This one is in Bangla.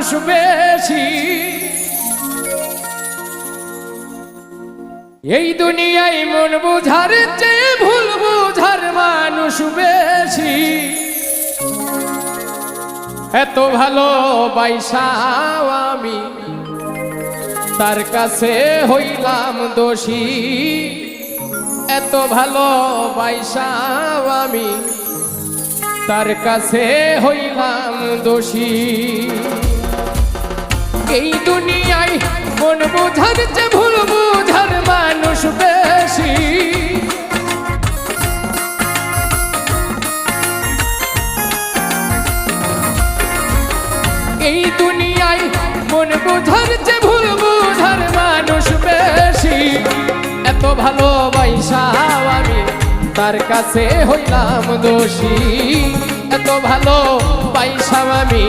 মানুষ বেশি, এই দুনিয়ায় মন বুঝার চেয়ে ভুল বুঝার মানুষ বেশি। এত ভালোবাসাও আমি তার কাছে হইলাম দোষী, এত ভালোবাসাও আমি তার কাছে হইলাম দোষী। এই দুনিয়ায় মন বুঝার চেয়ে ভুল বুঝার মানুষ বেশি, এই দুনিয়ায় মন বুঝার চেয়ে ভুল বুঝার মানুষ বেশি। এত ভালোবাসাও আমি তার কাছে হইলাম দোষী, এত ভালোবাসাও আমি